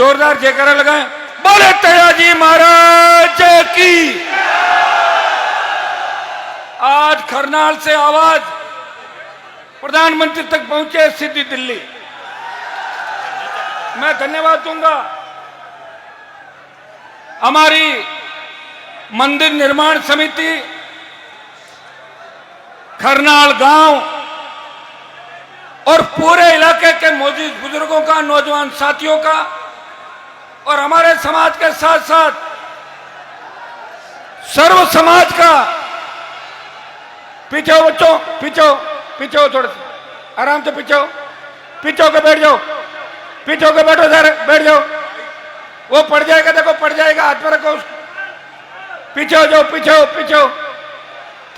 जोरदार जयकारा लगाएं। बोले तेजाजी महाराज की। आज करनाल से आवाज प्रधानमंत्री तक पहुंचे सीधी दिल्ली। मैं धन्यवाद दूंगा हमारी मंदिर निर्माण समिति, करनाल गांव और पूरे इलाके के मौजूद बुजुर्गों का, नौजवान साथियों का और हमारे समाज के साथ साथ सर्व समाज का। पीछे हो बच्चों, पीछे हो थोड़ा सा, आराम से पीछे होकर बैठ जाओ, पीछे होकर बैठो सर, बैठ जाओ। वो पड़ जाएगा, देखो पड़ जाएगा, हाथ में रखो उसको। पीछे हो जाओ, पीछे हो।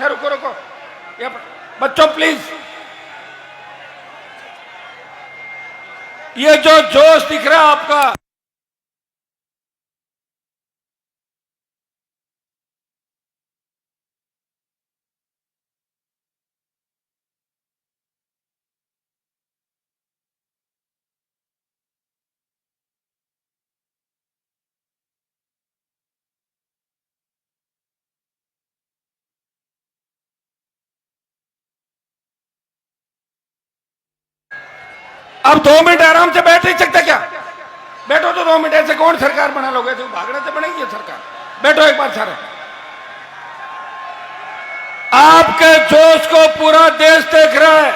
रुको बच्चों प्लीज। ये जो जोश दिख रहा है आपका, अब 2 मिनट आराम से बैठ नहीं सकते क्या? बैठो तो 2 मिनट। ऐसे कौन सरकार बना लोगे? तो भागने से बनेगी ये सरकार। बैठो एक बार सारे। आपके जोश को पूरा देश देख रहा है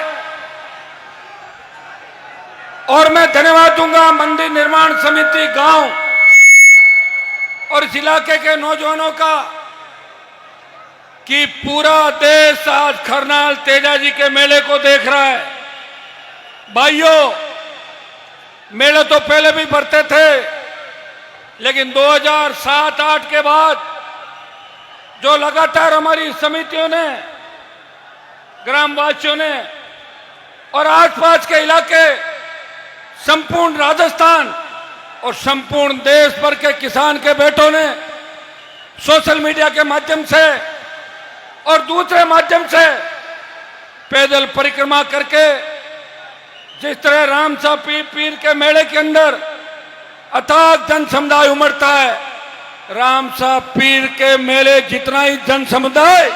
और मैं धन्यवाद दूंगा मंदिर निर्माण समिति गांव और इस इलाके के नौजवानों का कि पूरा देश आज करनाल तेजाजी के मेले को देख रहा है। भाइयों, मेले तो पहले भी बढ़ते थे, लेकिन 2007-8 के बाद जो लगातार हमारी समितियों ने, ग्रामवासियों ने और आसपास के इलाके, संपूर्ण राजस्थान और संपूर्ण देश भर के किसान के बेटों ने सोशल मीडिया के माध्यम से और दूसरे माध्यम से पैदल परिक्रमा करके, जिस तरह रामसा पीर के मेले के अंदर अथाक जन समुदाय उमड़ता है, रामसा पीर के मेले जितना ही जन समुदाय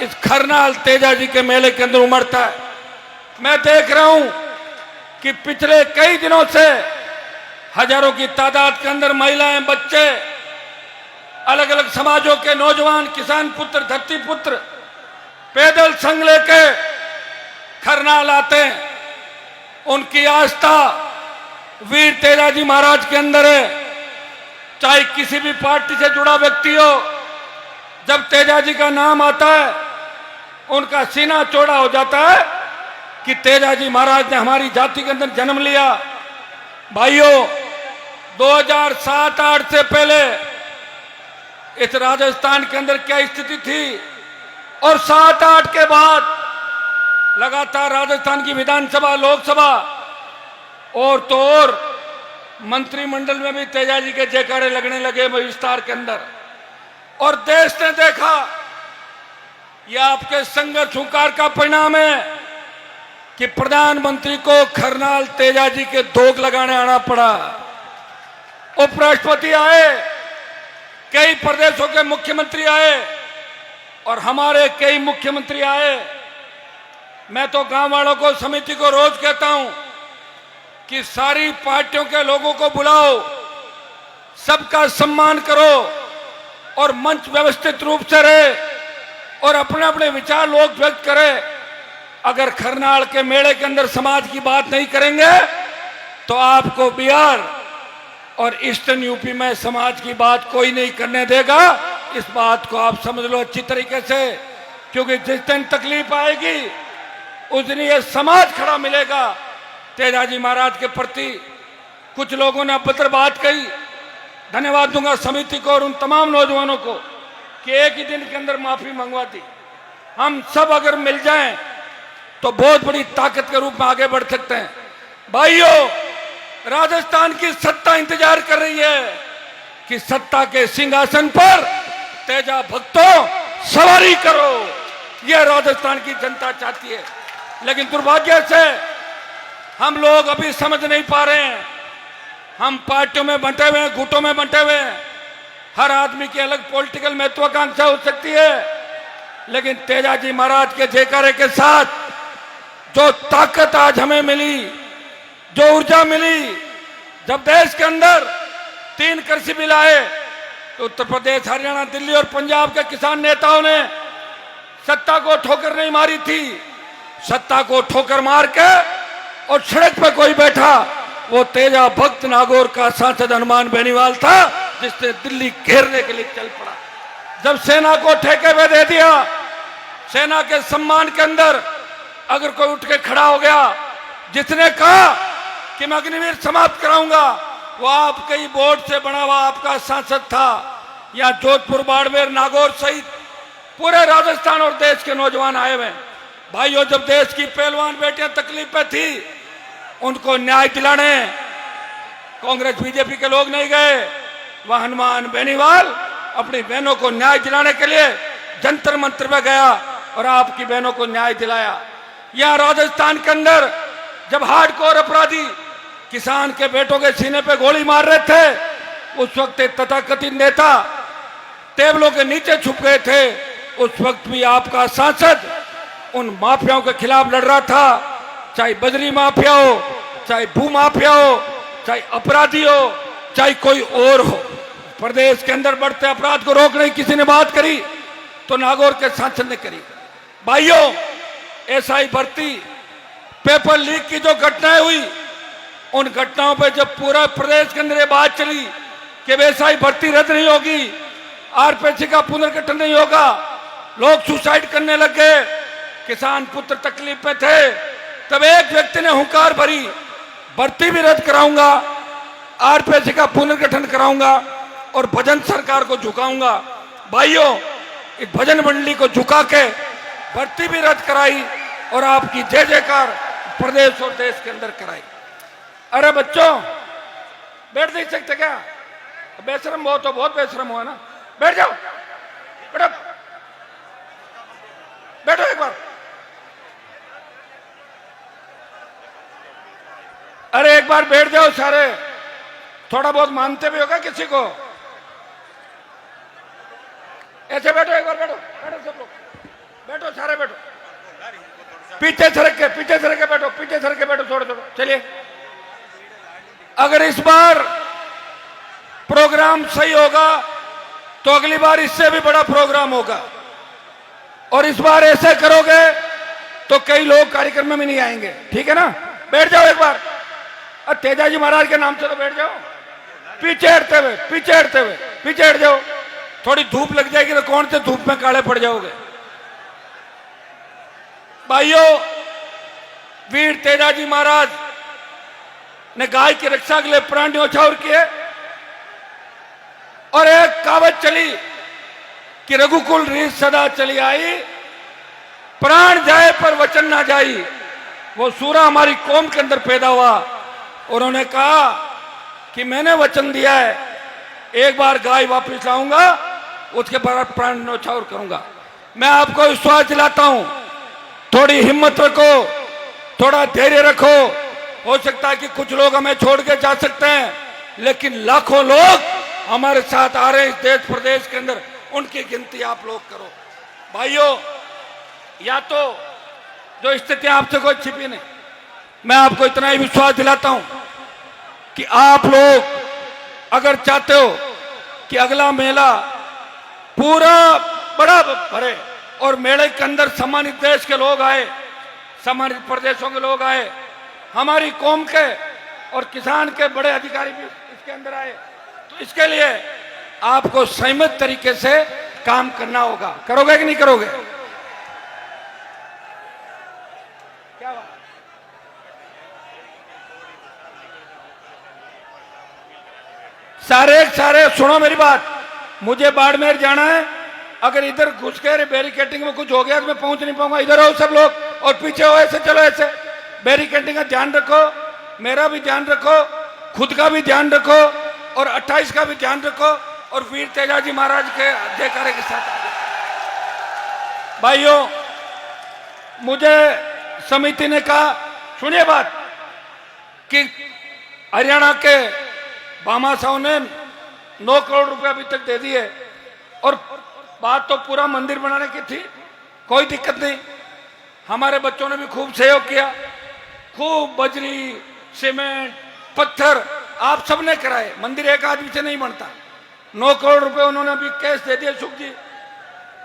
इस करनाल तेजाजी के मेले के अंदर उमड़ता है। मैं देख रहा हूं कि पिछले कई दिनों से हजारों की तादाद के अंदर महिलाएं, बच्चे, अलग अलग समाजों के नौजवान, किसान पुत्र, धरती पुत्र पैदल संग लेके करनाल आते हैं। उनकी आस्था वीर तेजाजी महाराज के अंदर है। चाहे किसी भी पार्टी से जुड़ा व्यक्ति हो, जब तेजाजी का नाम आता है उनका सीना चौड़ा हो जाता है कि तेजाजी महाराज ने हमारी जाति के अंदर जन्म लिया। भाइयों, 2007-8 से पहले इस राजस्थान के अंदर क्या स्थिति थी और 7-8 के बाद लगातार राजस्थान की विधानसभा, लोकसभा और तो और मंत्रिमंडल में भी तेजाजी के जयकारे लगने लगे विस्तार के अंदर। और देश ने देखा यह आपके संघर्ष हुंकार का परिणाम है कि प्रधानमंत्री को करनाल तेजाजी के धोख लगाने आना पड़ा। उपराष्ट्रपति आए, कई प्रदेशों के मुख्यमंत्री आए और हमारे कई मुख्यमंत्री आए। मैं तो गांव वालों को, समिति को रोज कहता हूं कि सारी पार्टियों के लोगों को बुलाओ, सबका सम्मान करो और मंच व्यवस्थित रूप से रहे और अपने अपने विचार लोग व्यक्त करें। अगर करनाल के मेले के अंदर समाज की बात नहीं करेंगे तो आपको बिहार और ईस्टर्न यूपी में समाज की बात कोई नहीं करने देगा। इस बात को आप समझ लो अच्छी तरीके से, क्योंकि जिस दिन तकलीफ आएगी उस दिन ये समाज खड़ा मिलेगा तेजाजी महाराज के प्रति। कुछ लोगों ने अभद्र बात कही, धन्यवाद दूंगा समिति को और उन तमाम नौजवानों को कि एक ही दिन के अंदर माफी मंगवा दी। हम सब अगर मिल जाएं तो बहुत बड़ी ताकत के रूप में आगे बढ़ सकते हैं। भाइयों, राजस्थान की सत्ता इंतजार कर रही है कि सत्ता के सिंहासन पर तेजा भक्तों सवारी करो, यह राजस्थान की जनता चाहती है। लेकिन दुर्भाग्य से हम लोग अभी समझ नहीं पा रहे हैं हम पार्टियों में बंटे हुए हैं, गुटों में बंटे हुए हैं। हर आदमी की अलग पॉलिटिकल महत्वाकांक्षा हो सकती है, लेकिन तेजाजी महाराज के जयकारे के साथ जो ताकत आज हमें मिली, जो ऊर्जा मिली, जब देश के अंदर 3 कृषि बिल आए तो उत्तर प्रदेश, हरियाणा, दिल्ली और पंजाब के किसान नेताओं ने सत्ता को ठोकर नहीं मारी थी। सत्ता को ठोकर मार के और सड़क पर कोई बैठा, वो तेजा भक्त नागौर का सांसद हनुमान बेनीवाल था, जिसने दिल्ली घेरने के लिए चल पड़ा। जब सेना को ठेके पे दे दिया, सेना के सम्मान के अंदर अगर कोई उठ के खड़ा हो गया, जिसने कहा कि मैं अग्निवीर समाप्त कराऊंगा, वो आपके ही बोर्ड से बना हुआ आपका सांसद था। या जोधपुर, बाड़मेर, नागौर सहित पूरे राजस्थान और देश के नौजवान आए हुए। भाइयों, जब देश की पहलवान बेटियां तकलीफ पे थी, उनको न्याय दिलाने कांग्रेस बीजेपी के लोग नहीं गए। वह हनुमान बेनीवाल अपनी बहनों को न्याय दिलाने के लिए जंतर मंत्र में गया और आपकी बहनों को न्याय दिलाया। यह राजस्थान के अंदर जब हार्डकोर अपराधी किसान के बेटों के सीने पे गोली मार रहे थे, उस वक्त एक तथाकथित नेता टेबलों के नीचे छुप गए थे। उस वक्त भी आपका सांसद उन माफियाओं के खिलाफ लड़ रहा था, चाहे बजरी माफिया हो, चाहे भू माफिया हो, चाहे अपराधी हो, चाहे कोई और हो। प्रदेश के अंदर बढ़ते अपराध को रोकने की किसी ने बात करी तो नागौर के सांसद ने करी। भाइयों, एसआई भर्ती, पेपर लीक की जो घटनाएं हुई, उन घटनाओं पर जब पूरा प्रदेश के अंदर ये बात चली कि एसआई भर्ती रद्द नहीं होगी, आरपीसी का पुनर्गठन नहीं होगा, लोग सुसाइड करने लग गए, किसान पुत्र तकलीफ में थे, तब एक व्यक्ति ने हुंकार भरी, भर्ती भी रद्द कराऊंगा, आरपीसी का पुनर्गठन कराऊंगा और भजन सरकार को झुकाऊंगा। भाइयों, इस भजन मंडली को झुका के भर्ती भी रद्द कराई और आपकी जय जयकार प्रदेश और देश के अंदर कराई। अरे बच्चों, बैठ नहीं सकते क्या? बेशरम बहुत हो, बहुत बेशरम हुआ ना। बैठ जाओ, बैठो, बैठो एक बार। अरे एक बार बैठ जाओ सारे, थोड़ा बहुत मानते भी होगा किसी को। ऐसे बैठो, एक बार बैठो, बैठो सब लोग, बैठो सारे, बैठो, पीछे सरक के बैठो, पीछे सरक के बैठो, थोड़ा थोड़ा। चलिए, अगर इस बार प्रोग्राम सही होगा तो अगली बार इससे भी बड़ा प्रोग्राम होगा, और इस बार ऐसे करोगे तो कई लोग कार्यक्रम में नहीं आएंगे। ठीक है ना? बैठ जाओ एक बार। तेजाजी महाराज के नाम से तो बैठ जाओ। पीछे हटते हुए, पीछे हटते हुए, पीछे हट जाओ। थोड़ी धूप लग जाएगी तो कौन से धूप में काले पड़ जाओगे। भाइयों, वीर तेजाजी महाराज ने गाय की रक्षा के लिए प्राण न्यौछावर किए, और एक कहावत चली कि रघुकुल रीत सदा चली आई, प्राण जाए पर वचन ना जाई। वो सूरा हमारी कौम के अंदर पैदा हुआ। उन्होंने कहा कि मैंने वचन दिया है, एक बार गाय वापस लाऊंगा, उसके बाद प्राण न्यौछावर करूंगा। मैं आपको विश्वास दिलाता हूं, थोड़ी हिम्मत रखो, थोड़ा धैर्य रखो। हो सकता है कि कुछ लोग हमें छोड़ के जा सकते हैं, लेकिन लाखों लोग हमारे साथ आ रहे हैं इस देश प्रदेश के अंदर, उनकी गिनती आप लोग करो। भाइयों, या तो जो स्थिति आपसे कोई छिपी नहीं, मैं आपको इतना ही विश्वास दिलाता हूं कि आप लोग अगर चाहते हो कि अगला मेला पूरा बड़ा भरे और मेले के अंदर सम्मानित देश के लोग आए, सम्मानित प्रदेशों के लोग आए, हमारी कौम के और किसान के बड़े अधिकारी भी इसके अंदर आए, तो इसके लिए आपको संयमित तरीके से काम करना होगा। करोगे कि नहीं करोगे? क्या बात? सारे सुनो मेरी बात। मुझे बाड़मेर जाना है, अगर इधर घुस के बैरिकेडिंग में कुछ हो गया तो मैं पहुंच नहीं पाऊंगा। इधर आओ सब लोग और पीछे हो, ऐसे चलो, ऐसे। बैरिकेडिंग का ध्यान रखो, मेरा भी ध्यान रखो, खुद का भी ध्यान रखो और 28 का भी ध्यान रखो, और वीर तेजाजी महाराज के जयकारे के साथ। भाइयों, मुझे समिति ने कहा, सुनिए बात, कि हरियाणा के बामा साहब ने 9 करोड़ रुपए अभी तक दे दिए। और बात तो पूरा मंदिर बनाने की थी, कोई दिक्कत नहीं। हमारे बच्चों ने भी खूब सहयोग किया, खूब बजरी, सीमेंट, पत्थर आप सबने कराए। मंदिर एक आदमी से नहीं बनता। 9 करोड़ रुपए उन्होंने अभी कैश दे दिए। सुख जी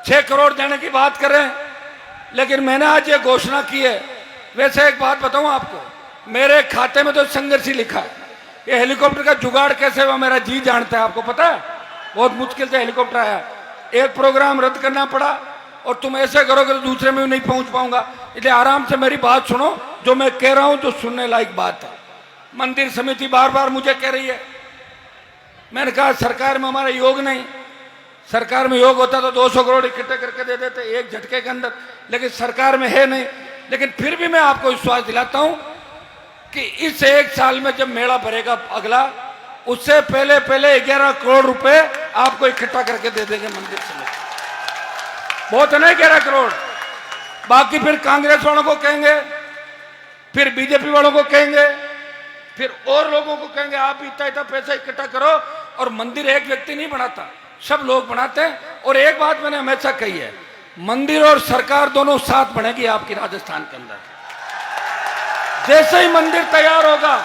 6 करोड़ देने की बात कर रहे हैं, लेकिन मैंने आज ये घोषणा की है। वैसे एक बात बताऊं आपको, मेरे खाते में तो संघर्ष ही लिखा है। ये हेलीकॉप्टर का जुगाड़ कैसे हुआ मेरा जी जानता है, आपको पता है। बहुत मुश्किल से हेलीकॉप्टर आया, एक प्रोग्राम रद्द करना पड़ा, और तुम ऐसे करोगे तो दूसरे में भी नहीं पहुंच पाऊंगा। इसलिए आराम से मेरी बात सुनो, जो मैं कह रहा हूं जो सुनने लायक बात है। मंदिर समिति बार बार मुझे कह रही है, मैंने कहा सरकार में हमारा योग नहीं। सरकार में योग होता तो 200 करोड़ इकट्ठे करके दे देते एक झटके के अंदर, लेकिन सरकार में है नहीं। लेकिन फिर भी मैं आपको विश्वास दिलाता हूं कि इस 1 साल में जब मेला भरेगा अगला, उससे पहले 11 करोड़ रुपए आपको इकट्ठा करके दे देंगे मंदिर समिति। बहुत है ना 11 करोड़। बाकी फिर कांग्रेस वालों को कहेंगे, फिर बीजेपी वालों को कहेंगे, फिर और लोगों को कहेंगे आप इतना पैसा इकट्ठा करो। और मंदिर एक व्यक्ति नहीं बनाता, सब लोग बनाते हैं। और एक बात मैंने हमेशा कही है, मंदिर और सरकार दोनों साथ बनेगी आपकी राजस्थान के अंदर। जैसे ही मंदिर तैयार होगा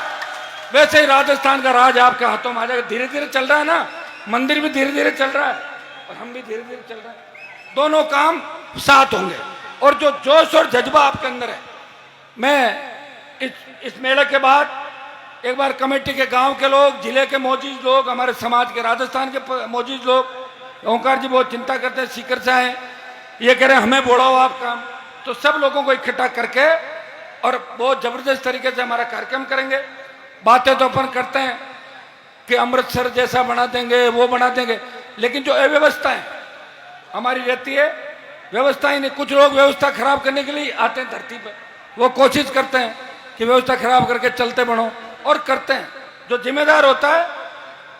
वैसे ही राजस्थान का राज आपके हाथों में आ जाएगा। धीरे धीरे चल रहा है ना, मंदिर भी धीरे धीरे चल रहा है और हम भी धीरे धीरे चल रहे हैं। दोनों काम साथ होंगे। और जो जोश और जज्बा आपके अंदर है, मैं इस मेले के बाद एक बार कमेटी के गांव के लोग, जिले के मौजूद लोग, हमारे समाज के राजस्थान के मौजूद लोग, ओंकार जी बहुत चिंता करते हैं, सीकर से आए, ये कह रहे हैं हमें बोलाओ आप काम। तो सब लोगों को इकट्ठा करके और बहुत जबरदस्त तरीके से हमारा कार्यक्रम करेंगे। बातें तो अपन करते हैं कि अमृतसर जैसा बना देंगे, वो बना देंगे, लेकिन जो अव्यवस्थाएं हमारी रहती है, व्यवस्था ही नहीं। कुछ लोग व्यवस्था खराब करने के लिए आते हैं धरती पर, वो कोशिश करते हैं कि व्यवस्था खराब करके चलते बढ़ो, और करते हैं। जो जिम्मेदार होता है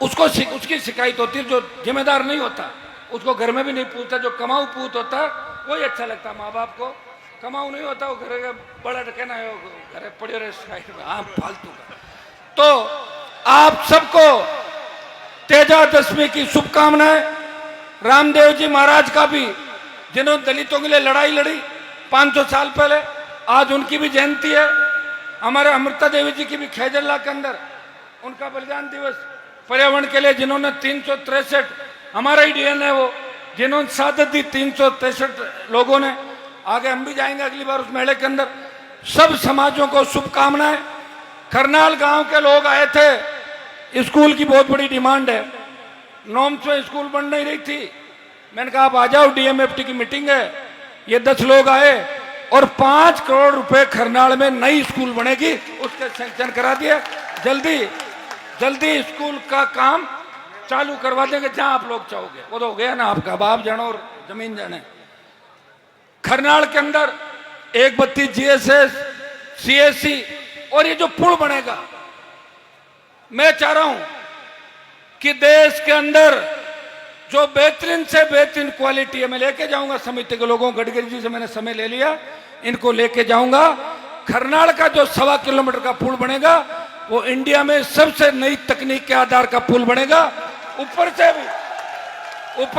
उसको उसकी शिकायत होती है, जो जिम्मेदार नहीं होता उसको घर में भी नहीं पूछता। जो कमाऊ पूत होता है वही अच्छा लगता है माँ बाप को। कमाऊ नहीं होता वो घर का बड़ा कहना है, घर पड़े रहे साइड में, हाँ फालतू का। तो आप सबको तेजादशमी की शुभकामनाएं। रामदेव जी महाराज का भी, जिन्होंने दलितों के लिए लड़ाई लड़ी 500 साल पहले, आज उनकी भी जयंती है। हमारे अमृता देवी जी की भी खैजल्ला के अंदर उनका बलिदान दिवस। पर्यावरण के लिए जिन्होंने 363, हमारा ही डीएन है वो, जिन्होंने शहादत दी 363 लोगों ने। आगे हम भी जाएंगे अगली बार उस मेले के अंदर। सब समाजों को शुभकामनाएं। करनाल गांव के लोग आए थे, स्कूल की बहुत बड़ी डिमांड है, नॉर्म्स में स्कूल बन नहीं रही थी। मैंने कहा आप आ जाओ, डीएमएफटी की मीटिंग है। ये 10 लोग आए और 5 करोड़ रुपए खरनाल में नई स्कूल बनेगी, उसके सैंक्शन करा दिए। जल्दी स्कूल का काम चालू करवा देंगे जहां आप लोग चाहोगे। वो तो हो गया ना आपका, अब आप जानो और जमीन जाने। खरनाल के अंदर 132 जीएसएस, सीएससी और ये जो पुल बनेगा, मैं चाह रहा हूं कि देश के अंदर जो बेहतरीन से बेहतरीन क्वालिटी है, मैं लेके जाऊंगा समिति के लोगों, गडकरी जी से मैंने समय ले लिया, इनको लेके जाऊंगा। खरनाल का जो 1.25 किलोमीटर का पुल बनेगा वो इंडिया में सबसे नई तकनीक के आधार का पुल बनेगा। ऊपर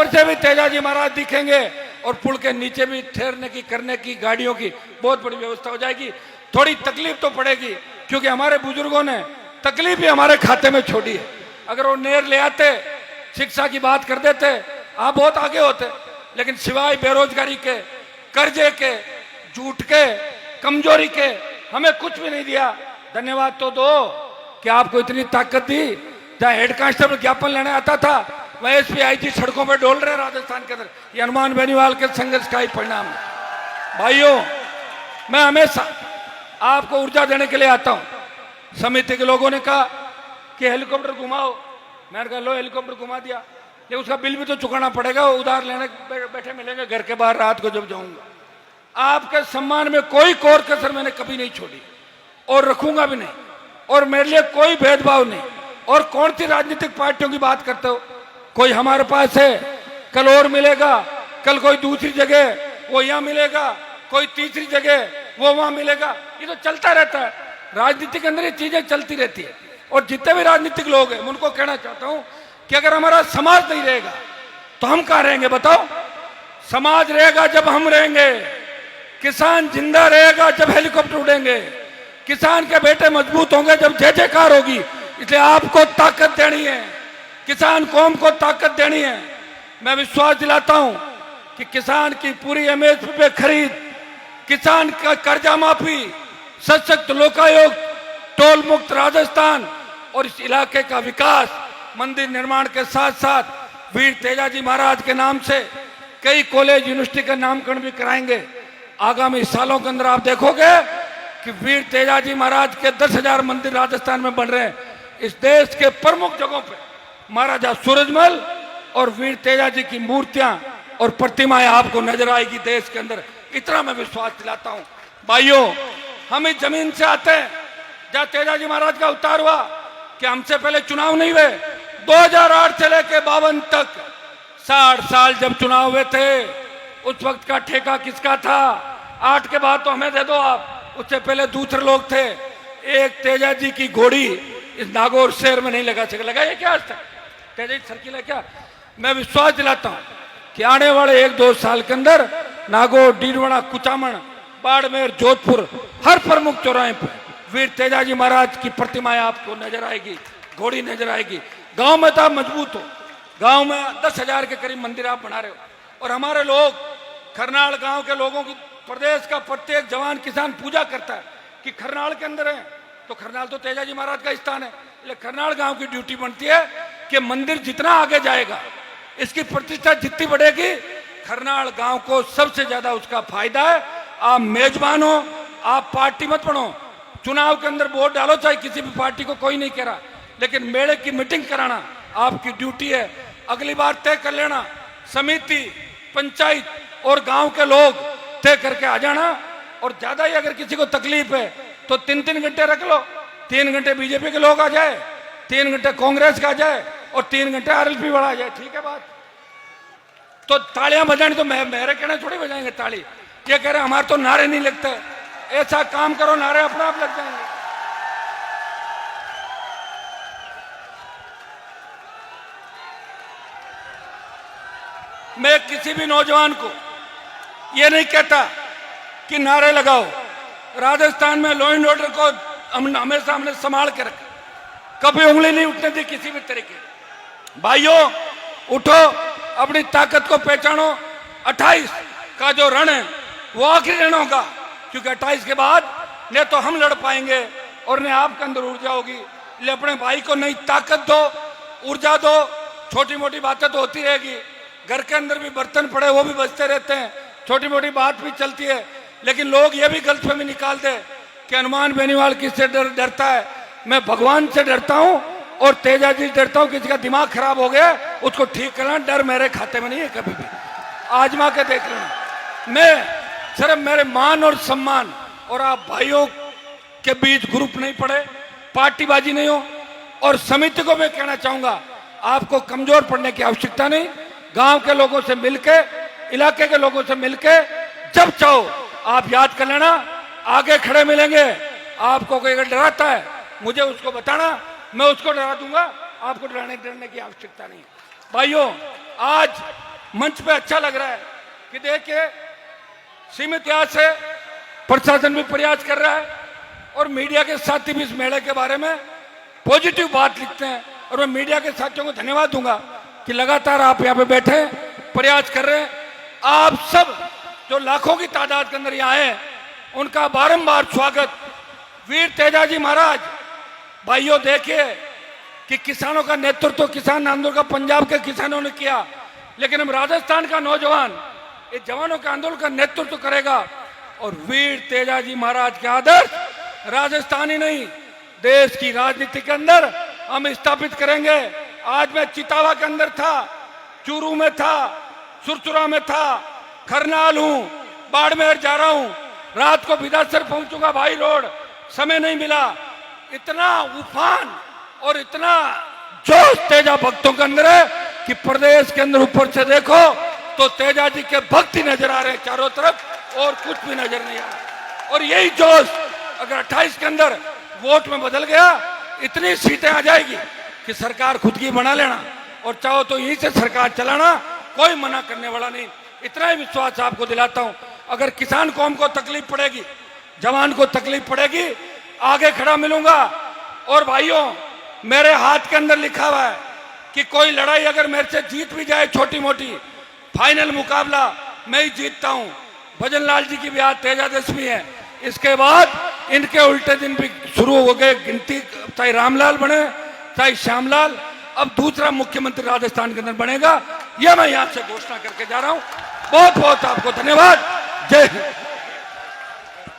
से भी तेजाजी महाराज दिखेंगे और पुल के नीचे भी ठहरने की, करने की, गाड़ियों की बहुत बड़ी व्यवस्था हो जाएगी। थोड़ी तकलीफ तो पड़ेगी क्योंकि हमारे बुजुर्गों ने तकलीफ भी हमारे खाते में छोड़ी है। अगर वो नहर ले आते, शिक्षा की बात कर देते, आप बहुत आगे होते। लेकिन सिवाय बेरोजगारी के, कर्जे के, झूठ के, कमजोरी के हमें कुछ भी नहीं दिया। धन्यवाद तो दो कि आपको इतनी ताकत दी। जहां हेड कांस्टेबल ज्ञापन लेने आता था, वह एसपी आईजी सड़कों पर डोल रहे राजस्थान के अंदर। ये हनुमान बेनीवाल के संघर्ष का ही परिणाम है। भाइयों, मैं हमेशा आपको ऊर्जा देने के लिए आता हूं। समिति के लोगों ने कहा कि हेलीकॉप्टर घुमाओ, मैंने कहा लो हेलीकॉप्टर घुमा दिया, लेकिन उसका बिल भी तो चुकाना पड़ेगा। उधार लेने बैठे मिलेंगे घर के बाहर रात को जब जाऊंगा। आपके सम्मान में कोई कोर कसर मैंने कभी नहीं छोड़ी और रखूंगा भी नहीं, और मेरे लिए कोई भेदभाव नहीं। और कौन सी राजनीतिक पार्टियों की बात करते हो? कोई हमारे पास है, कल और मिलेगा, कल कोई दूसरी जगह वो यहां मिलेगा, कोई तीसरी जगह वो वहां मिलेगा। ये तो चलता रहता है, राजनीति के अंदर ये चीजें चलती रहती है। और जितने भी राजनीतिक लोग हैं उनको कहना चाहता हूं कि अगर हमारा समाज नहीं रहेगा तो हम कहां रहेंगे बताओ? समाज रहेगा जब हम रहेंगे, किसान जिंदा रहेगा जब हेलीकॉप्टर उड़ेंगे, किसान के बेटे मजबूत होंगे जब जय जयकार होगी। इसलिए आपको ताकत देनी है, किसान कौम को ताकत देनी है। मैं विश्वास दिलाता हूं कि किसान की पूरी एमएसपी पे खरीद, किसान का कर्जा माफी, सशक्त लोकायुक्त, टोल मुक्त राजस्थान और इस इलाके का विकास, मंदिर निर्माण के साथ साथ वीर तेजाजी महाराज के नाम से कई कॉलेज यूनिवर्सिटी का नामकरण भी कराएंगे। आगामी सालों के अंदर आप देखोगे कि वीर तेजाजी महाराज के 10,000 मंदिर राजस्थान में बन रहे हैं। इस देश के प्रमुख जगहों पे महाराजा सूरजमल और वीर तेजाजी की मूर्तियां और प्रतिमाएं आपको नजर आएगी देश के अंदर। इतना मैं विश्वास दिलाता हूं। भाइयों, हम इस जमीन से आते हैं जहां तेजाजी महाराज का अवतार हुआ। कि हमसे पहले चुनाव नहीं हुए? 2008 से लेकर 52 तक 60 साल जब चुनाव हुए थे, उस वक्त का ठेका किसका था? 8 के बाद तो हमें दे दो आप, उससे पहले दूसरे लोग थे। एक तेजाजी की घोड़ी इस नागौर शहर में नहीं लगा सके। लगाइए क्या आज तक? तेजाजी सर्किल है क्या? मैं विश्वास दिलाता हूं कि आने वाले 1-2 साल के अंदर नागौर, डीडवाना, कुचामन, बाड़मेर, जोधपुर, हर प्रमुख चौराहे पर वीर तेजाजी महाराज की प्रतिमाएं आपको नजर आएगी, घोड़ी नजर आएगी। गांव में तो आप मजबूत हो, गांव में 10,000 के करीब मंदिर आप बना रहे हो। और हमारे लोग, खरनाल गांव के लोगों की, प्रदेश का प्रत्येक जवान किसान पूजा करता है कि खरनाल के अंदर है तो खरनाल तो तेजाजी महाराज का स्थान है। इसलिए खरनाल गांव की ड्यूटी बनती है कि मंदिर जितना आगे जाएगा, इसकी प्रतिष्ठा जितनी बढ़ेगी, खरनाल गांव को सबसे ज्यादा उसका फायदा है। आप मेजबान हो, आप पार्टी मत बनो। चुनाव के अंदर वोट डालो, चाहे किसी भी पार्टी को, कोई नहीं कह रहा, लेकिन मेले की मीटिंग कराना आपकी ड्यूटी है। अगली बार तय कर लेना, समिति, पंचायत और गांव के लोग तय करके आ जाना। और ज्यादा ही अगर किसी को तकलीफ है तो 3-3 घंटे रख लो। 3 घंटे बीजेपी के लोग आ जाए, 3 घंटे कांग्रेस का आ जाए और 3 घंटे आरएलपी वाला आ जाए। ठीक है बात? तो तालियां बजानी तो मेरे कहने थोड़ी बजाएंगे ताली। ये कह रहे हमारे तो नारे नहीं लगते। ऐसा काम करो, नारे अपने आप लग जाएंगे। मैं किसी भी नौजवान को यह नहीं कहता कि नारे लगाओ। राजस्थान में लॉ एंड ऑर्डर को हमेशा हमने संभाल के रखा, कभी उंगली नहीं उठने दी किसी भी तरीके। भाइयों, उठो, अपनी ताकत को पहचानो। 28 का जो रण है वो आखिरी रण होगा, क्योंकि 28 के बाद न तो हम लड़ पाएंगे और न आपके अंदर ऊर्जा होगी। इसलिए अपने भाई को नई ताकत दो, ऊर्जा दो। छोटी मोटी बातें तो होती रहेगी, घर के अंदर भी बर्तन पड़े वो भी बजते रहते हैं, छोटी मोटी बात भी चलती है। लेकिन लोग ये भी गलतफहमी निकाल दे कि हनुमान बेनीवाल किससे डरता है। मैं भगवान से डरता हूं और तेजाजी से डरता हूं। किसी का दिमाग खराब हो गया उसको ठीक करना, डर मेरे खाते में नहीं है। कभी भी आजमा के देख लेना। मैं सिर्फ मेरे मान और सम्मान और आप भाइयों के बीच ग्रुप नहीं पड़े, पार्टीबाजी नहीं हो। और समिति को मैं कहना चाहूंगा, आपको कमजोर पड़ने की आवश्यकता नहीं। गांव के लोगों से मिलके, इलाके के लोगों से मिलके जब चाहो आप याद कर लेना, आगे खड़े मिलेंगे। आपको कोई अगर डराता है मुझे उसको बताना, मैं उसको डरा दूंगा। आपको डरने की आवश्यकता नहीं। भाइयों, आज मंच पे अच्छा लग रहा है कि देखिए सीमित इतिहास से प्रशासन भी प्रयास कर रहा है और मीडिया के साथी भी इस मेले के बारे में पॉजिटिव बात लिखते हैं। और मैं मीडिया के साथियों को धन्यवाद दूंगा कि लगातार आप यहाँ पे बैठे प्रयास कर रहे हैं। आप सब जो लाखों की तादाद के अंदर यहाँ आए, उनका बारंबार स्वागत। वीर तेजाजी महाराज, भाइयों देखिए कि किसानों का नेतृत्व, किसान आंदोलन का पंजाब के किसानों ने किया, लेकिन हम राजस्थान का नौजवान इस जवानों के आंदोलन का नेतृत्व करेगा। और वीर तेजाजी महाराज के आदर्श राजस्थान ही नहीं, देश की राजनीति के अंदर हम स्थापित करेंगे। आज मैं चितावा के अंदर था, चूरू में था, सुरचुरा में था, खरनाल हूं, बाड़मेर जा रहा हूं, रात को बिदासर पहुंचूंगा। भाई रोड समय नहीं मिला। इतना उफान और इतना जोश तेजा भक्तों के अंदर है कि प्रदेश के अंदर ऊपर से देखो तो तेजाजी के भक्त ही नजर आ रहे हैं चारों तरफ, और कुछ भी नजर नहीं आ रहा। और यही जोश अगर 28 के अंदर वोट में बदल गया, इतनी सीटें आ जाएगी कि सरकार खुद की बना लेना, और चाहो तो यहीं से सरकार चलाना, कोई मना करने वाला नहीं। इतना ही विश्वास आपको दिलाता हूं। अगर किसान कौम को तकलीफ पड़ेगी, जवान को तकलीफ पड़ेगी, आगे खड़ा मिलूंगा। और भाइयों, मेरे हाथ के अंदर लिखा हुआ है कि कोई लड़ाई अगर मेरे से जीत भी जाए छोटी मोटी, फाइनल मुकाबला मैं ही जीतता हूं। भजन लाल जी की भी आज तेजादशमी है, इसके बाद इनके उल्टे दिन भी शुरू हो गए गिनती, चाहे रामलाल बने चाहे श्यामलाल, अब दूसरा मुख्यमंत्री राजस्थान के अंदर बनेगा, यह मैं यहां से घोषणा करके जा रहा हूं। बहुत बहुत आपको धन्यवाद। जय हिंद।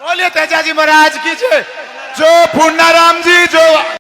बोलिए तेजाजी महाराज की जय। जो पूर्णाराम जी जो